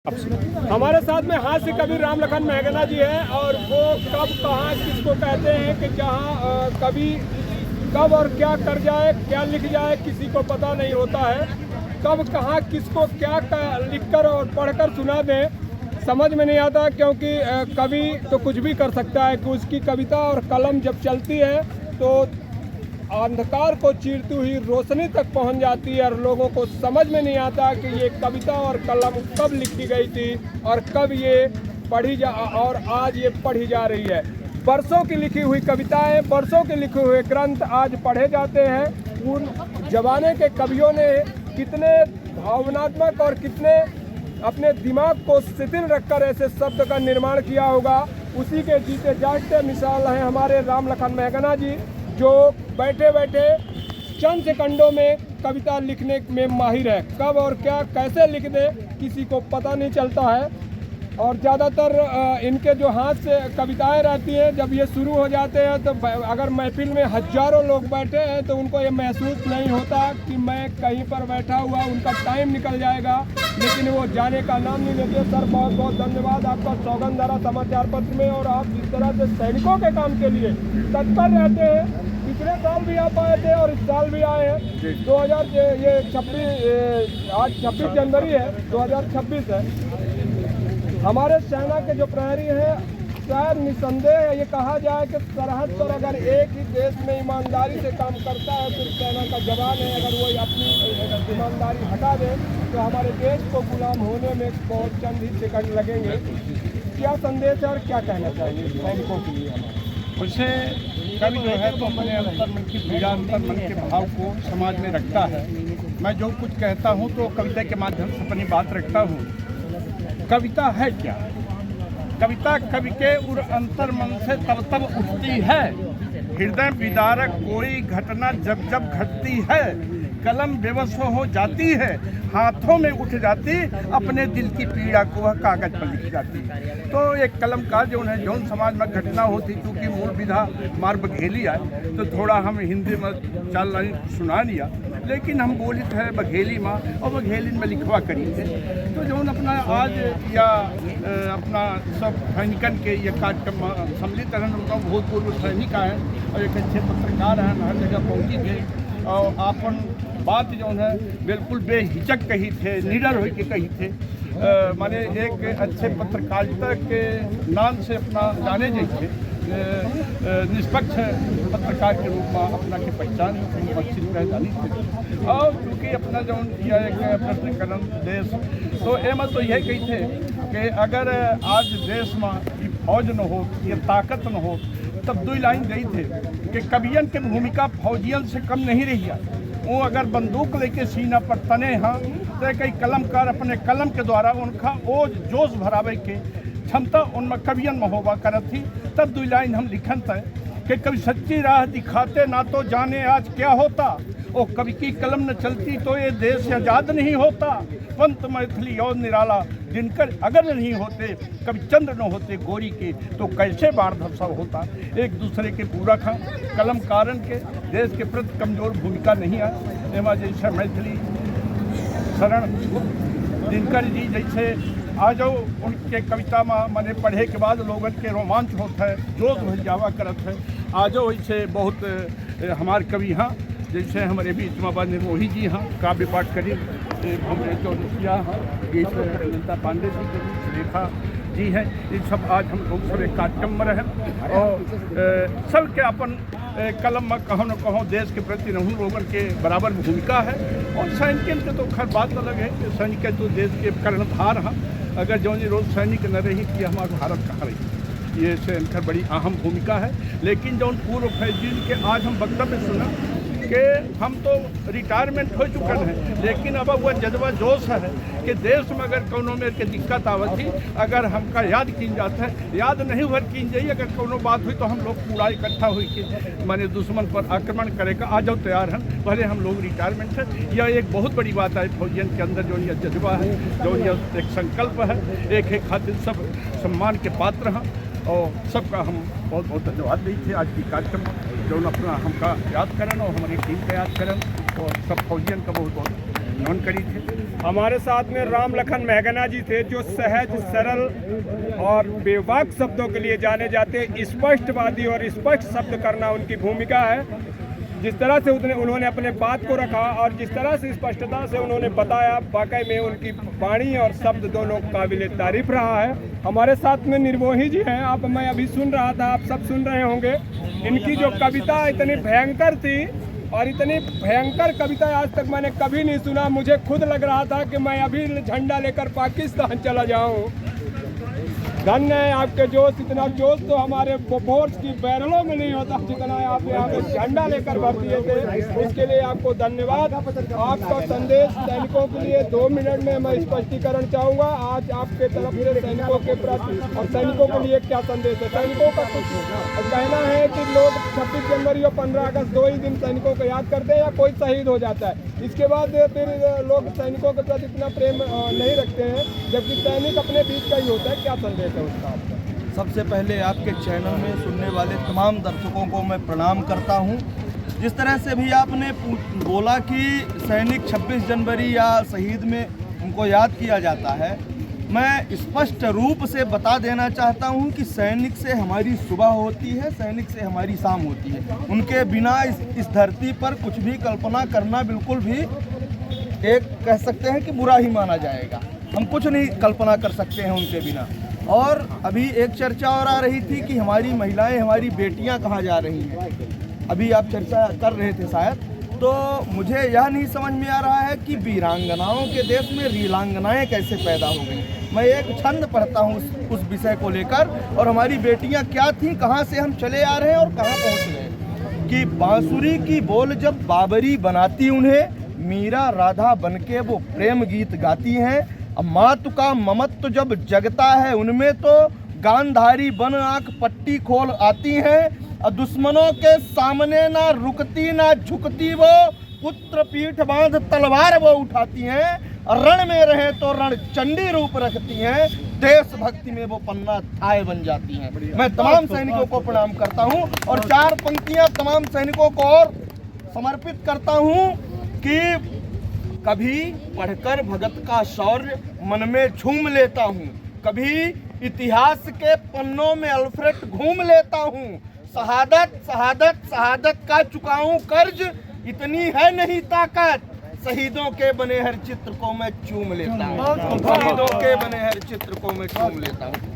हमारे साथ में हास्य कवि राम लखन मेघना जी है और वो कब कहाँ किसको कहते हैं कि जहाँ कभी कब और क्या कर जाए क्या लिख जाए किसी को पता नहीं होता है। कब कहाँ किसको क्या लिखकर और पढ़कर सुना दें समझ में नहीं आता, क्योंकि कवि तो कुछ भी कर सकता है कि उसकी कविता और कलम जब चलती है तो अंधकार को चीरती हुई रोशनी तक पहुंच जाती है और लोगों को समझ में नहीं आता कि ये कविता और कलम कब लिखी गई थी और कब ये और आज ये पढ़ी जा रही है। बरसों की लिखी हुई कविताएं, बरसों के लिखे हुए ग्रंथ आज पढ़े जाते हैं। उन जमाने के कवियों ने कितने भावनात्मक और कितने अपने दिमाग को शिथिल रखकर ऐसे शब्द का निर्माण किया होगा। उसी के जीते जागते मिसाल हैं हमारे राम लखन मेघना जी, जो बैठे बैठे चंद सेकंडों में कविता लिखने में माहिर है। कब और क्या कैसे लिख दे किसी को पता नहीं चलता है। और ज़्यादातर इनके जो हाथ से कविताएं रहती हैं, जब ये शुरू हो जाते हैं तो अगर महफिल में हजारों लोग बैठे हैं तो उनको ये महसूस नहीं होता कि मैं कहीं पर बैठा हुआ, उनका टाइम निकल जाएगा, लेकिन वो जाने का नाम नहीं लेते। सर बहुत बहुत धन्यवाद आपका सौगंधारा समाचार पत्र में, और आप जिस तरह से सैनिकों के काम के लिए तत्पर रहते हैं। पिछले साल भी आप आए थे और इस साल भी आए हैं। 2026 आज 26 जनवरी है, 2026 है। हमारे सेना के जो प्रहरी हैं, शायद निसंदेह ये कहा जाए कि सरहद पर अगर एक ही देश में ईमानदारी से काम करता है तो सेना का जवान है। अगर वो अपनी ईमानदारी हटा दे तो हमारे देश को गुलाम होने में बहुत चंद ही सेकंड लगेंगे। क्या संदेश है और क्या कहना चाहिए सैनिकों के लिए? उसे कवि जो है तो अपने अंतर्मन की पीड़ा, अंतर्मन के भाव को समाज में रखता है। मैं जो कुछ कहता हूँ तो कविता के माध्यम से अपनी बात रखता हूँ। कविता है क्या? कविता कवि के उर अंतर्मन से तब तब उठती है। हृदय विदारक कोई घटना जब जब घटती है, कलम बेबस हो जाती है, हाथों में उठ जाती, अपने दिल की पीड़ा को वह कागज पर लिख जाती। तो एक कलमकार जो है जौन समाज में घटना होती, क्योंकि मूल विधा मार बघेली आए तो थोड़ा हम हिंदी में 4 लाइन सुना लिया, लेकिन हम बोलित है बघेली माँ और बघेली में लिखवा करी थे। तो जौन अपना आज या अपना सब सैनिकन के ये कार्यक्रम सम्मिलित रहना, भूतपूर्व सैनिक आए और एक अच्छे पत्रकार हैं, हर जगह पहुँची थे और अपन बात जो है बिल्कुल बेहिचक कही थे, निडर हो के कही थे। माने एक अच्छे पत्रकारिता के नाम से अपना जाने जैसे निष्पक्ष पत्रकार के रूप में अपना की पहचान सुनिश्चित रह जानी थे। और क्योंकि अपना जो यह एक प्रश्नकरण देश, तो एम तो यह कही थे कि अगर आज देश में ये फौज न हो, ये ताकत न हो, तब 2 लाइन गई थे कि कवियन की भूमिका फौजियन से कम नहीं रही है। वो अगर बंदूक लेके सीना पर तने हाँ तो कई कलमकार अपने कलम के द्वारा उनका वो जोश भरावे के क्षमता उनमें कवियन में होवा करत थी। तब 2 लाइन हम लिखन थे कि कभी सच्ची राह दिखाते ना तो जाने आज क्या होता, और कवि की कलम न चलती तो ये देश आज़ाद नहीं होता। पंत मैथिली और निराला दिनकर अगर नहीं होते, कभी चंद्र न होते गोरी के, तो कैसे बाढ़ धसा होता। एक दूसरे के पूरक हैं कलमकारन के, देश के प्रति कमजोर भूमिका नहीं है। एमा जैसे मैथिली शरण दिनकर जी जैसे आ जाओ, उनके कविता में मैंने पढ़े के बाद लोगों के रोमांच होता है, जोश भर जावा करत है। आ जाओ वैसे बहुत हमारे कवि हाँ, जैसे हमारे बीच में निर्मोही जी हाँ काव्य पाठ करी, हमारे चौरसिया हाँ, गीत ललिता पांडे जी करी, रेखा जी हैं। ये सब आज हम लोग सब एक कार्यक्रम में रहें और सबके अपन कलम में कहो न कहो देश के प्रति रहूँ लोगों के बराबर भूमिका है। और सैनिक के तो खैर बात अलग है कि सैनिक तो देश के कर्णधार हैं। अगर जो रोज सैनिक न रही कि हमारा भारत कहाँ रही, ये सैनिक बड़ी अहम भूमिका है। लेकिन जो पूर्व फौजी के आज हम वक्तव्य सुना कि हम तो रिटायरमेंट हो चुके हैं, लेकिन अब वह जज्बा जोश है कि देश में अगर कोनो में के दिक्कत आवत थी, अगर हमका याद की जाता है, याद नहीं हुआ की जाइए, अगर कोनो बात हुई तो हम लोग पूरा इकट्ठा हुई कि माने दुश्मन पर आक्रमण करेगा आ जाओ तैयार हैं, भले हम लोग रिटायरमेंट है। यह एक बहुत बड़ी बात है फौजियन के अंदर, जो यह जज्बा है, जो यह एक संकल्प है, एक खातिर सब सम्मान के पात्र हैं। और सबका हम बहुत बहुत धन्यवाद दी थे आज की कार्यक्रम जो अपना हमका याद करें और हमारी टीम का याद करें, और सब फौजियन का बहुत बहुत नॉन करी थे। हमारे साथ में राम लखन महगना जी थे, जो सहज, सरल और बेबाक शब्दों के लिए जाने जाते। स्पष्टवादी और स्पष्ट शब्द करना उनकी भूमिका है। जिस तरह से उन्होंने अपने बात को रखा और जिस तरह से स्पष्टता से उन्होंने बताया, वाकई में उनकी वाणी और शब्द दोनों काबिल तारीफ रहा है। हमारे साथ में निर्मोही जी हैं, मैं अभी सुन रहा था, आप सब सुन रहे होंगे। इनकी जो कविता इतनी भयंकर थी और इतनी भयंकर कविता आज तक मैंने कभी नहीं सुना। मुझे खुद लग रहा था कि मैं अभी झंडा लेकर पाकिस्तान चला जाऊं। धन्य है आपके जोश, इतना जोश तो हमारे फोर्स की बैरलों में नहीं होता जितना आप यहाँ पे झंडा लेकर भर दिए थे। उसके लिए आपको धन्यवाद। आपका संदेश सैनिकों के लिए 2 मिनट में मैं स्पष्टीकरण चाहूँगा। आज आपके तरफ से सैनिकों के प्रति और सैनिकों के लिए क्या संदेश है? सैनिकों का कुछ कहना है कि लोग 26 जनवरी और 15 अगस्त 2 ही दिन सैनिकों को याद करते हैं या कोई शहीद हो जाता है, इसके बाद फिर लोग सैनिकों के प्रति इतना प्रेम नहीं रखते हैं, जबकि सैनिक अपने बीच का ही होता है। क्या संदेश है उसका आपका? सबसे पहले आपके चैनल में सुनने वाले तमाम दर्शकों को मैं प्रणाम करता हूं। जिस तरह से भी आपने बोला कि सैनिक 26 जनवरी या शहीद में उनको याद किया जाता है, मैं स्पष्ट रूप से बता देना चाहता हूं कि सैनिक से हमारी सुबह होती है, सैनिक से हमारी शाम होती है। उनके बिना इस धरती पर कुछ भी कल्पना करना बिल्कुल भी एक कह सकते हैं कि बुरा ही माना जाएगा। हम कुछ नहीं कल्पना कर सकते हैं उनके बिना। और अभी एक चर्चा और आ रही थी कि हमारी महिलाएं, हमारी बेटियां कहाँ जा रही हैं। अभी आप चर्चा कर रहे थे शायद, तो मुझे यह नहीं समझ में आ रहा है कि वीरांगनाओं के देश में रीलांगनाएं कैसे पैदा हो गई। मैं एक छंद पढ़ता हूँ उस विषय को लेकर, और हमारी बेटियां क्या थीं, कहाँ से हम चले आ रहे हैं और कहाँ पहुँच गए। कि बांसुरी की बोल जब बाबरी बनाती उन्हें, मीरा राधा बनके वो प्रेम गीत गाती हैं। मातु का ममत्व जब जगता है उनमें, तो गांधारी बन आंख पट्टी खोल आती हैं। और दुश्मनों के सामने ना रुकती ना झुकती वो, पुत्र पीठ बांध तलवार वो उठाती हैं। रण में रहे तो रण चंडी रूप रखती हैं, देशभक्ति में वो पन्ना थाए बन जाती हैं। मैं तमाम सैनिकों को प्रणाम करता हूं और 4 पंक्तियां तमाम सैनिकों को और समर्पित करता हूं कि कभी पढ़कर भगत का शौर्य मन में झूम लेता हूँ, कभी इतिहास के पन्नों में अल्फ्रेड घूम लेता हूँ। शहादत शहादत शहादत का चुकाऊं कर्ज, इतनी है नहीं ताकत, शहीदों के बने हर चित्र को मैं चूम लेता हूँ। शहीदों के बने हर चित्र को मैं चूम लेता हूँ।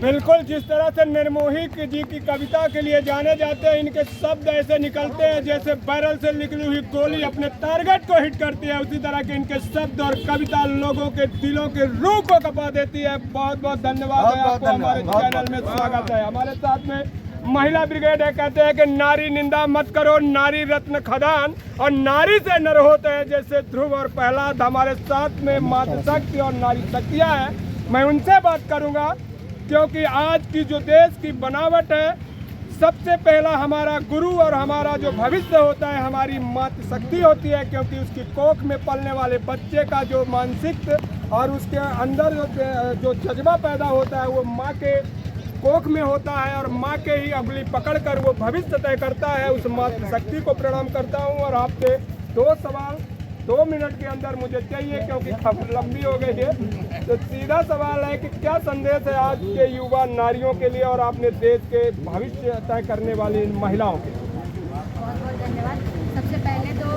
बिल्कुल, जिस तरह से निर्मोही जी की कविता के लिए जाने जाते हैं, इनके शब्द ऐसे निकलते हैं जैसे बैरल से निकली हुई गोली अपने टारगेट को हिट करती है, उसी तरह के इनके शब्द और कविता लोगों के दिलों के रूह को कपा देती है। बहुत बहुत धन्यवाद है आपको, हमारे चैनल में स्वागत है। हमारे साथ में महिला ब्रिगेड है, कहते हैं कि नारी निंदा मत करो, नारी रत्न खदान, और नारी से नर होते हैं जैसे ध्रुव और प्रहलाद। हमारे साथ में मातृशक्ति और नारी शक्तियाँ हैं, मैं उनसे बात करूँगा, क्योंकि आज की जो देश की बनावट है, सबसे पहला हमारा गुरु और हमारा जो भविष्य होता है हमारी मातृशक्ति होती है, क्योंकि उसकी कोख में पलने वाले बच्चे का जो मानसिक और उसके अंदर जो जज्बा पैदा होता है वो माँ के कोख में होता है, और माँ के ही अगली पकड़ कर वो भविष्य तय करता है। उस मातृशक्ति को प्रणाम करता हूँ। और आपसे 2 सवाल 2 मिनट के अंदर मुझे चाहिए, क्योंकि खबर लंबी हो गई है। तो सीधा सवाल है कि क्या संदेश है आज के युवा नारियों के लिए और आपने देश के भविष्य तय करने वाली इन महिलाओं के लिए? बहुत बहुत धन्यवाद। सबसे पहले तो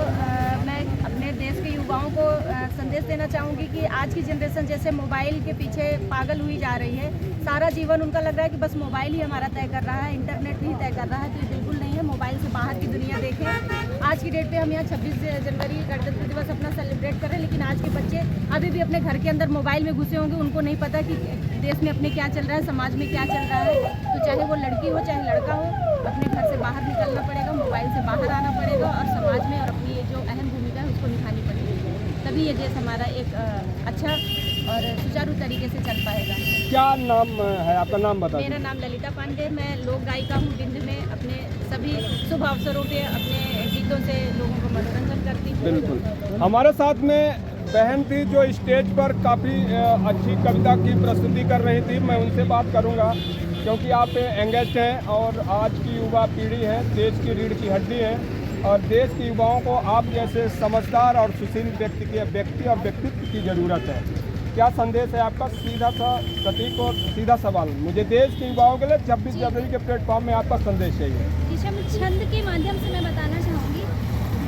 मैं अपने देश के युवाओं को संदेश देना चाहूँगी कि आज की जनरेशन जैसे मोबाइल के पीछे पागल हुई जा रही है। सारा जीवन उनका लग रहा है कि बस मोबाइल ही हमारा तय कर रहा है, इंटरनेट ही तय कर रहा है, तो ये बिल्कुल नहीं है। मोबाइल से बाहर की दुनिया देखें। आज की डेट पे हम यहाँ 26 जनवरी गणतंत्र दिवस अपना सेलिब्रेट कर रहे हैं, लेकिन आज के बच्चे अभी भी अपने घर के अंदर मोबाइल में घुसे होंगे। उनको नहीं पता कि देश में अपने क्या चल रहा है, समाज में क्या चल रहा है। तो चाहे वो लड़की हो चाहे लड़का हो, अपने घर से बाहर निकलना पड़ेगा, मोबाइल से बाहर आना पड़ेगा और समाज में और अपनी जो अहम भूमिका है उसको निभानी पड़ेगी। तभी ये देश हमारा एक अच्छा और सुचारू तरीके से चल पाएगा। क्या नाम है आपका? नाम बता। मेरा नाम ललिता पांडे, मैं लोक गायिका हूँ। बिंद में अपने सभी शुभ अवसरों पे अपने गीतों से लोगों को मनोरंजन करती हूँ। बिल्कुल। हमारे साथ में बहन थी जो स्टेज पर काफ़ी अच्छी कविता की प्रस्तुति कर रही थी, मैं उनसे बात करूँगा, क्योंकि आप एंगेज हैं और आज की युवा पीढ़ी है, देश की रीढ़ की हड्डी है। और देश के युवाओं को आप जैसे समझदार और सुशील व्यक्ति और व्यक्तित्व की ज़रूरत है। क्या संदेश है आपका? सीधा सा सटीक और सीधा सवाल मुझे देश के युवाओं के लिए 26 जनवरी के प्लेटफॉर्म में आपका संदेश चाहिए। विषम छंद के माध्यम से मैं बताना चाहूँगी,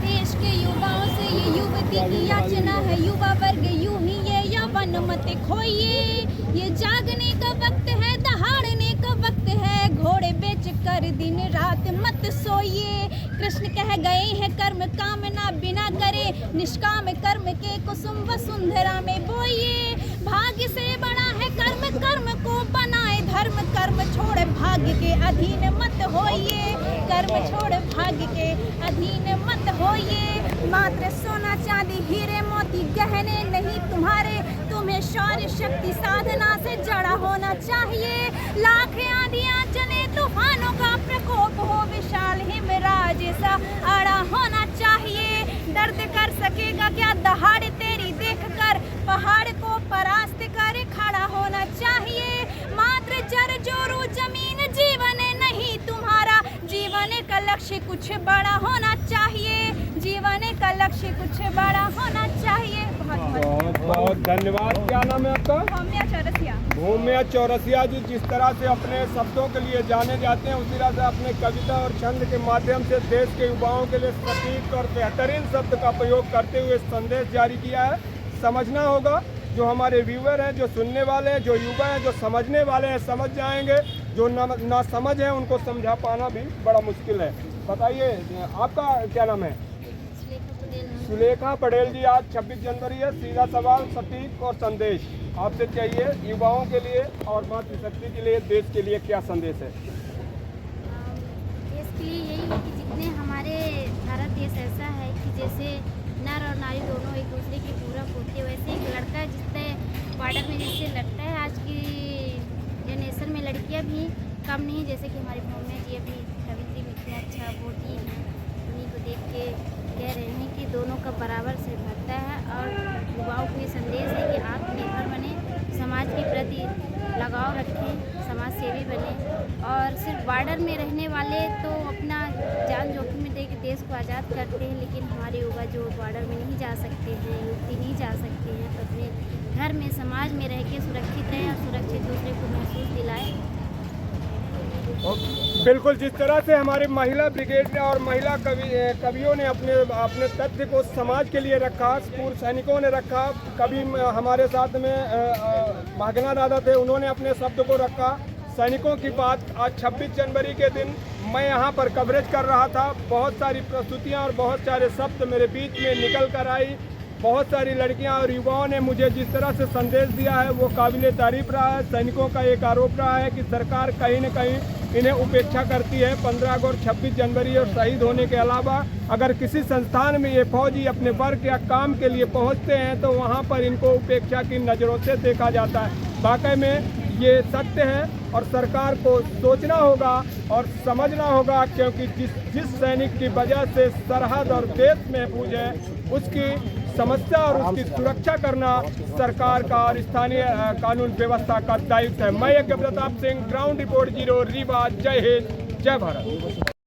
देश के युवाओं से ये युवती की याचना है, युवा वर्ग यूं ही ये यौवन मत खोइए, ये जागने का वक्त है, दहाड़ने का वक्त है, घोड़े बेच कर दिन रात मत सोइए। कृष्ण कह गए हैं कर्म कामना बिना करे, निष्काम कर्म के कुसुम वसुंधरा में बोइए। भाग्य से बड़ा है कर्म, कर्म को बनाए धर्म, कर्म छोड़ भाग्य के अधीन मत होइए, कर्म छोड़ भाग्य के अधीन मत होइए। मात्र सोना चांदी हीरे मोती गहने नहीं तुम्हारे, तुम्हें शौर्य शक्ति साधना से जड़ा होना चाहिए। लाख आंधियां चले तूफानों का प्रकोप हो, विशाल हिमराज सा अड़ा होना चाहिए। दर्द कर सकेगा क्या दहाड़ तेरी देखकर, पहाड़ को परास्त कर खड़ा होना चाहिए। मात्र जर जोरू जमीन जीवन नहीं तुम्हारा, जीवन का लक्ष्य कुछ बड़ा होना चाहिए, जीवन का लक्ष्य कुछ बड़ा होना चाहिए। बहुत बहुत धन्यवाद। क्या नाम है आपका? भूमिया चौरसिया। भूमिया चौरसिया जी जिस तरह से अपने शब्दों के लिए जाने जाते हैं, उसी तरह से अपने कविता और छंद के माध्यम से देश के युवाओं के लिए सटीक और बेहतरीन शब्द का प्रयोग करते हुए संदेश जारी किया है। समझना होगा, जो हमारे व्यूअर हैं, जो सुनने वाले हैं, जो युवा हैं, जो समझने वाले हैं समझ जाएंगे, जो ना समझ है उनको समझा पाना भी बड़ा मुश्किल है। बताइए आपका क्या नाम है? सुलेखा पटेल जी। आज 26 जनवरी है, सीधा सवाल सटीक और संदेश आपसे चाहिए युवाओं के लिए और मातृशक्ति के लिए, देश के लिए क्या संदेश है? देश के लिए यही है कि जितने हमारे भारत देश ऐसा है कि जैसे नर और नारी दोनों एक दूसरे की पूरक होती है, वैसे एक लड़का जितने बॉर्डर में जिससे लड़ता है, आज की जनरेशन में लड़कियां भी कम नहीं, जैसे कि हमारी भूमिया जी अभी कवित्री में इतना अच्छा बोलती हैं, उन्हीं को देख के कह रहे हैं कि दोनों का बराबर से भरता है। और युवाओं को ये संदेश है कि आत्मनिर्भर बने, समाज के प्रति लगाव रखें, समाज सेवी बने, और सिर्फ बॉर्डर में रहने वाले तो अपना जान जोखिम में देकर देश को आज़ाद करते हैं, लेकिन हमारे युवा जो बॉर्डर में नहीं जा सकते हैं, युवती नहीं जा सकते हैं, तो अपने घर में समाज में रह के सुरक्षित रहें और सुरक्षित दूसरे को महसूस दिलाएं। बिल्कुल, जिस तरह से हमारे महिला ब्रिगेड ने और महिला कवियों ने अपने तथ्य को समाज के लिए रखा, पूर्व सैनिकों ने रखा, कभी हमारे साथ में महागना दादा थे, उन्होंने अपने शब्द को रखा, सैनिकों की बात। आज 26 जनवरी के दिन मैं यहाँ पर कवरेज कर रहा था, बहुत सारी प्रस्तुतियाँ और बहुत सारे शब्द मेरे बीच में निकल कर आई। बहुत सारी लड़कियां और युवाओं ने मुझे जिस तरह से संदेश दिया है वो काबिले तारीफ रहा है। सैनिकों का एक आरोप रहा है कि सरकार कहीं न कहीं इन्हें उपेक्षा करती है। 15 अगस्त 26 जनवरी और शहीद होने के अलावा अगर किसी संस्थान में ये फौजी अपने वर्क या काम के लिए पहुंचते हैं तो वहां पर इनको उपेक्षा की नज़रों से देखा जाता है। वाकई में ये सत्य है और सरकार को सोचना होगा और समझना होगा, क्योंकि जिस सैनिक की वजह से सरहद और देश महफूज है उसकी समस्या और उसकी सुरक्षा करना सरकार का और स्थानीय कानून व्यवस्था का दायित्व है। मैं यज्ञ प्रताप सिंह, ग्राउंड रिपोर्ट 0 रीवा। जय हिंद, जय भारत।